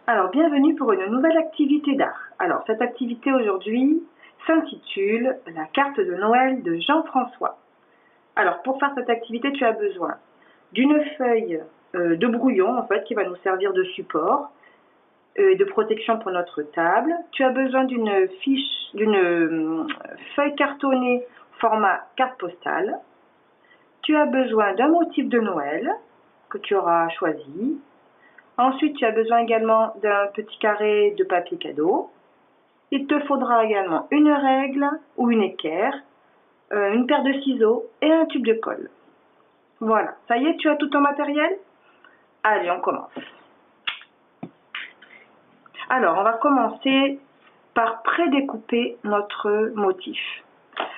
Alors, bienvenue pour une nouvelle activité d'art. Alors, cette activité aujourd'hui s'intitule « La carte de Noël de Jean-François ». Alors, pour faire cette activité, tu as besoin d'une feuille de brouillon, en fait, qui va nous servir de support et de protection pour notre table. Tu as besoin d'une feuille cartonnée format carte postale. Tu as besoin d'un motif de Noël que tu auras choisi. Ensuite, tu as besoin également d'un petit carré de papier cadeau. Il te faudra également une règle ou une équerre, une paire de ciseaux et un tube de colle. Voilà, ça y est, tu as tout ton matériel? Allez, on commence. Alors, on va commencer par prédécouper notre motif.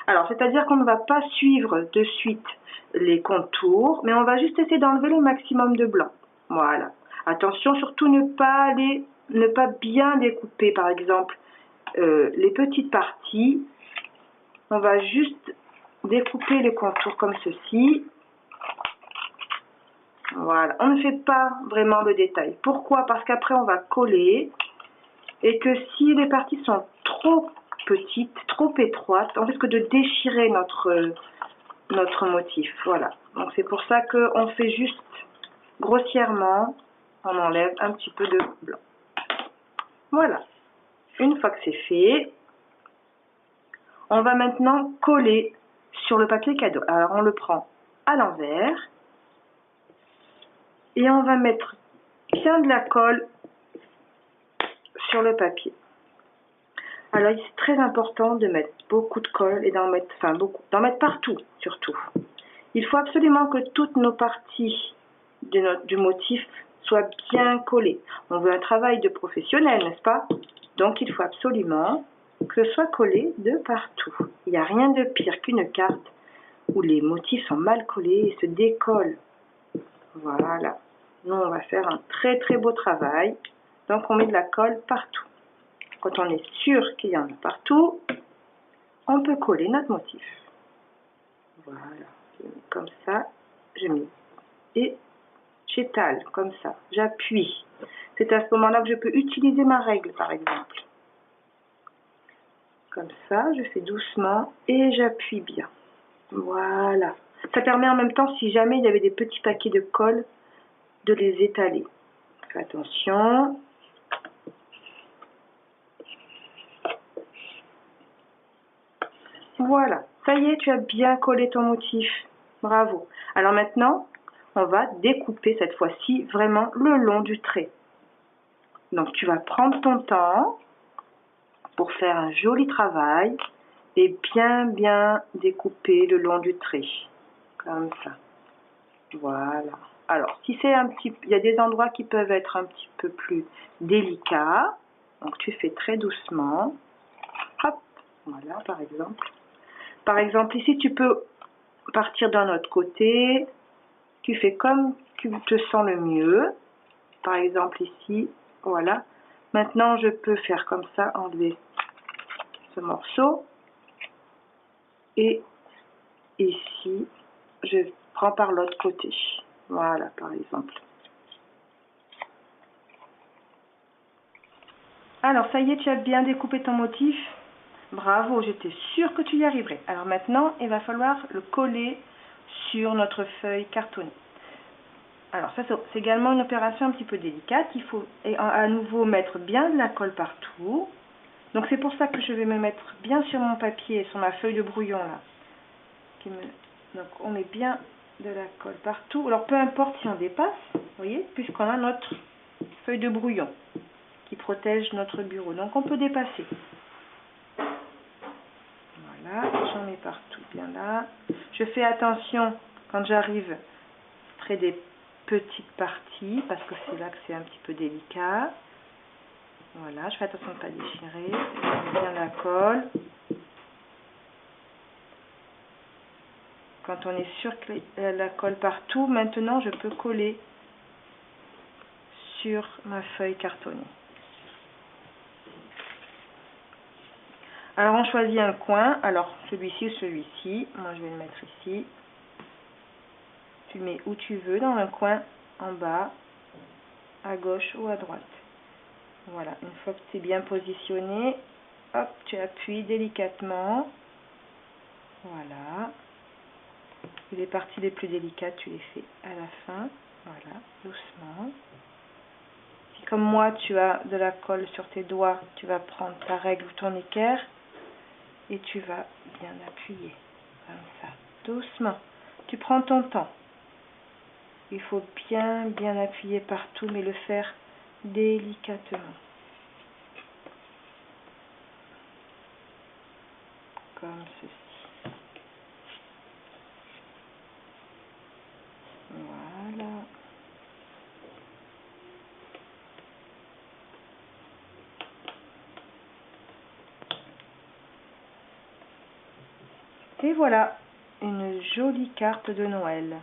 Alors, c'est-à-dire qu'on ne va pas suivre de suite les contours, mais on va juste essayer d'enlever le maximum de blanc. Voilà. Attention, surtout ne pas bien découper, par exemple, les petites parties. On va juste découper les contours comme ceci. Voilà. On ne fait pas vraiment le détail. Pourquoi? Parce qu'après, on va coller et que si les parties sont trop petites, trop étroites, on risque de déchirer notre motif. Voilà. Donc, c'est pour ça qu'on fait juste grossièrement, on enlève un petit peu de blanc. Voilà. Une fois que c'est fait, on va maintenant coller sur le papier cadeau. Alors, on le prend à l'envers et on va mettre bien de la colle sur le papier. Alors, c'est très important de mettre beaucoup de colle et d'en mettre partout, surtout. Il faut absolument que toutes nos parties du motif soient bien collées. On veut un travail de professionnel, n'est-ce pas? Donc, il faut absolument que ce soit collé de partout. Il n'y a rien de pire qu'une carte où les motifs sont mal collés et se décollent. Voilà. Nous, on va faire un très très beau travail. Donc, on met de la colle partout. Quand on est sûr qu'il y en a partout, on peut coller notre motif. Voilà. Comme ça, je mets. Et j'étale comme ça. J'appuie. C'est à ce moment-là que je peux utiliser ma règle, par exemple. Comme ça, je fais doucement et j'appuie bien. Voilà. Ça permet en même temps, si jamais il y avait des petits paquets de colle, de les étaler. Fais attention. Voilà. Ça y est, tu as bien collé ton motif. Bravo. Alors maintenant, on va découper cette fois-ci vraiment le long du trait. Donc tu vas prendre ton temps pour faire un joli travail et bien découper le long du trait. Comme ça. Voilà. Alors, si c'est il y a des endroits qui peuvent être un petit peu plus délicats. Donc tu fais très doucement. Hop, voilà par exemple. Par exemple, ici tu peux partir d'un autre côté. Tu fais comme tu te sens le mieux. Par exemple ici, voilà. Maintenant, je peux faire comme ça, enlever ce morceau. Et ici, je prends par l'autre côté. Voilà, par exemple. Alors, ça y est, tu as bien découpé ton motif. Bravo, j'étais sûre que tu y arriverais. Alors maintenant, il va falloir le coller sur notre feuille cartonnée. Alors ça, c'est également une opération un petit peu délicate. Il faut à nouveau mettre bien de la colle partout. Donc c'est pour ça que je vais me mettre bien sur mon papier, sur ma feuille de brouillon là. Donc on met bien de la colle partout. Alors peu importe si on dépasse, vous voyez, puisqu'on a notre feuille de brouillon qui protège notre bureau. Donc on peut dépasser. Voilà, j'en mets partout bien là. Je fais attention quand j'arrive près des petites parties parce que c'est là que c'est un petit peu délicat. Voilà, je fais attention de ne pas déchirer. Je mets bien la colle. Quand on est sûr que la colle partout, maintenant je peux coller sur ma feuille cartonnée. Alors on choisit un coin, alors celui-ci ou celui-ci, moi je vais le mettre ici. Tu le mets où tu veux, dans un coin en bas, à gauche ou à droite. Voilà, une fois que c'est bien positionné, hop, tu appuies délicatement. Voilà. Et les parties les plus délicates, tu les fais à la fin. Voilà, doucement. Si comme moi, tu as de la colle sur tes doigts, tu vas prendre ta règle ou ton équerre et tu vas bien appuyer. Comme ça, doucement. Tu prends ton temps. Il faut bien appuyer partout, mais le faire délicatement. Comme ceci. Voilà. Et voilà, une jolie carte de Noël.